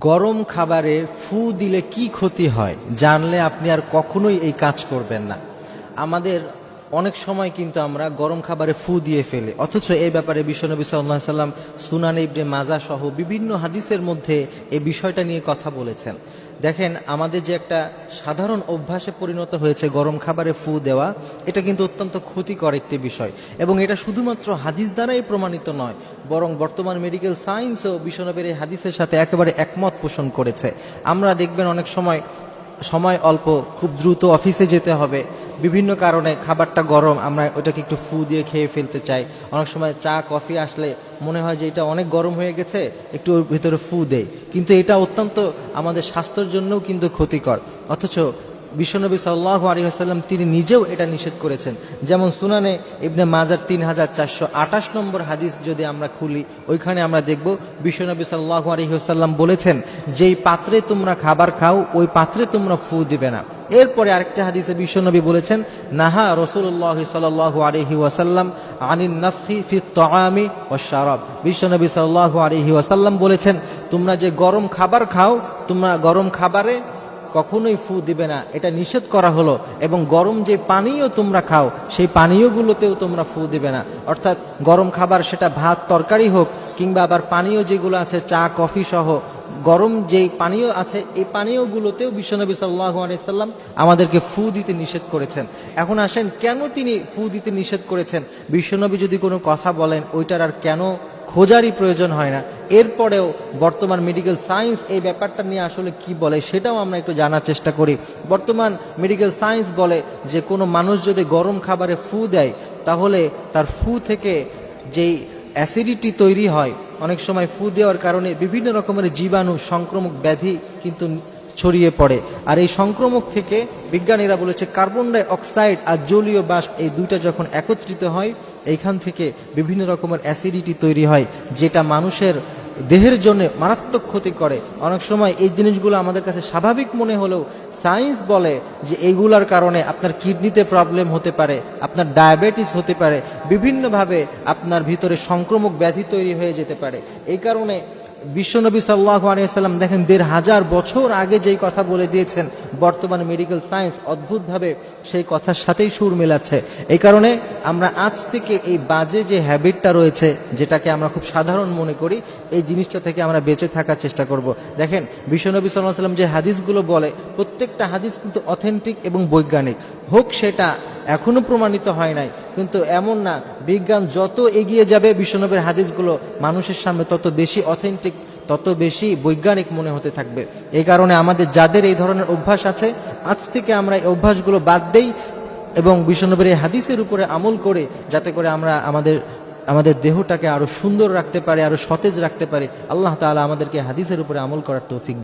গরম খাবারে ফু দিলে কি ক্ষতি হয় জানলে আপনি আর কখনোই এই কাজ করবেন না। আমাদের অনেক সময় কিন্তু আমরা গরম খাবারে ফু দিয়ে ফেলি, অথচ এই ব্যাপারে বিশ্বনবী সাল্লাল্লাহু আলাইহি সাল্লাম সুনানে ইবনে মাজা সহ বিভিন্ন হাদিসের মধ্যে এই বিষয়টা নিয়ে কথা বলেছেন। দেখেন, আমাদের যে একটা সাধারণ অভ্যাসে পরিণত হয়েছে গরম খাবারে ফু দেওয়া, এটা কিন্তু অত্যন্ত ক্ষতিকর একটি বিষয় এবং এটা শুধুমাত্র হাদিস দ্বারাই প্রমাণিত নয়, বরং বর্তমান মেডিকেল সায়েন্সও বিশ্বনবীর এই হাদিসের সাথে একেবারে একমত পোষণ করেছে। আমরা দেখবেন অনেক সময় অল্প, খুব দ্রুত অফিসে যেতে হবে, বিভিন্ন কারণে খাবারটা গরম, আমরা ওটাকে একটু ফু দিয়ে খেয়ে ফেলতে চাই। অনেক সময় চা কফি আসলে মনে হয় যে এটা অনেক গরম হয়ে গেছে, একটু ওর ভিতরে ফু দেই, কিন্তু এটা অত্যন্ত আমাদের স্বাস্থ্যের জন্যও কিন্তু ক্ষতিকর। অথচ বিশ্বনবী সাল্লাল্লাহু আলাইহি ওয়াসাল্লাম তিনি নিজেও এটা নিষেধ করেছেন। যেমন সুনানে ইবনে মাজার 3428 নম্বর হাদিস যদি আমরা খুলি, ওইখানে আমরা দেখব বিশ্বনবী সাল্লাল্লাহু আলাইহি ওয়াসাল্লাম বলেছেন, যেই পাত্রে তোমরা খাবার খাও ওই পাত্রে তোমরা ফু দিবে না। এরপরে আরেকটা হাদিসে বিশ্বনবী বলেছেন, নাহা রাসূলুল্লাহ সাল্লাল্লাহু আলাইহি ওয়াসাল্লাম আনিন নাফখি ফিত তাআমি ওয়াশ শারাব। বিশ্বনবী সাল্লাল্লাহু আলাইহি ওয়াসাল্লাম বলেছেন, তোমরা যে গরম খাবার খাও, তোমরা গরম খাবারে কখনোই ফু দিবে না, এটা নিষেধ করা হলো। এবং গরম যে পানীয় তোমরা খাও সেই পানীয়গুলোতেও তোমরা ফু দিবে না। অর্থাৎ গরম খাবার, সেটা ভাত তরকারি হোক কিংবা আবার পানীয় যেগুলো আছে চা কফি সহ গরম যেই পানীয় আছে, এই পানীয়গুলোতেও বিশ্বনবী সাল্লাল্লাহু আলাইহি সাল্লাম আমাদেরকে ফু দিতে নিষেধ করেছেন। এখন আসেন, কেন তিনি ফু দিতে নিষেধ করেছেন? বিশ্বনবী যদি কোনো কথা বলেন, ওইটার আর কেন খোঁজারই প্রয়োজন হয় না। এরপরেও বর্তমান মেডিকেল সায়েন্স এই ব্যাপারটা নিয়ে আসলে কি বলে সেটাও আমরা একটু জানার চেষ্টা করি। বর্তমান মেডিকেল সায়েন্স বলে যে কোনো মানুষ যদি গরম খাবারে ফু দেয়, তাহলে তার ফু থেকে যেই অ্যাসিডিটি তৈরি হয়, অনেক সময় ফু দেওয়ার কারণে বিভিন্ন রকমের জীবাণু, সংক্রমক ব্যাধি কিন্তু ছড়িয়ে পড়ে। আর এই সংক্রমক থেকে বিজ্ঞানীরা বলেছে কার্বন ডাই অক্সাইড আর জলীয় বাষ্প, এই দুইটা যখন একত্রিত হয়, এইখান থেকে বিভিন্ন রকমের অ্যাসিডিটি তৈরি হয়, যেটা মানুষের দেহের জন্য মারাত্মক ক্ষতি করে। অনেক সময় এই জিনিসগুলো আমাদের কাছে স্বাভাবিক মনে হলেও সায়েন্স বলে যে এইগুলার কারণে আপনার কিডনিতে প্রবলেম হতে পারে, আপনার ডায়াবেটিস হতে পারে, বিভিন্নভাবে আপনার ভিতরে সংক্রমক ব্যাধি তৈরি হয়ে যেতে পারে। এই কারণে বিশ্বনবী সাল্লাল্লাহু আলাইহি ওয়াসাল্লাম দেখেন ১৫০০ বছর আগে যেই কথা বলে দিয়েছেন, বর্তমান মেডিকেল সায়েন্স অদ্ভুতভাবে সেই কথার সাথেই সুর মেলাচ্ছে। এই কারণে আমরা আজ থেকে এই বাজে যে হ্যাবিটটা রয়েছে, যেটাকে আমরা খুব সাধারণ মনে করি, এই জিনিসটা থেকে আমরা বেঁচে থাকার চেষ্টা করব। দেখেন, বিশ্বনবী সাল্লাল্লাহু আলাইহি ওয়াসাল্লাম যে হাদিসগুলো বলে, প্রত্যেকটা হাদিস কিন্তু অথেন্টিক এবং বৈজ্ঞানিক হোক, সেটা এখনো প্রমাণিত হয় নাই, কিন্তু এমন না, বিজ্ঞান যত এগিয়ে যাবে বিশ্বনবীর হাদিসগুলো মানুষের সামনে তত বেশি অথেন্টিক, তত বেশি বৈজ্ঞানিক মনে হতে থাকবে। এই কারণে আমাদের যাদের এই ধরনের অভ্যাস আছে, আজ থেকে আমরা এই অভ্যাসগুলো বাদ দেই এবং বিশ্বনবীর এই হাদিসের উপরে আমল করে, যাতে করে আমরা আমাদের দেহটাকে আরো সুন্দর রাখতে পারি, আরো সতেজ রাখতে পারি। আল্লাহ তাআলা আমাদেরকে হাদিসের উপরে আমল করার তৌফিক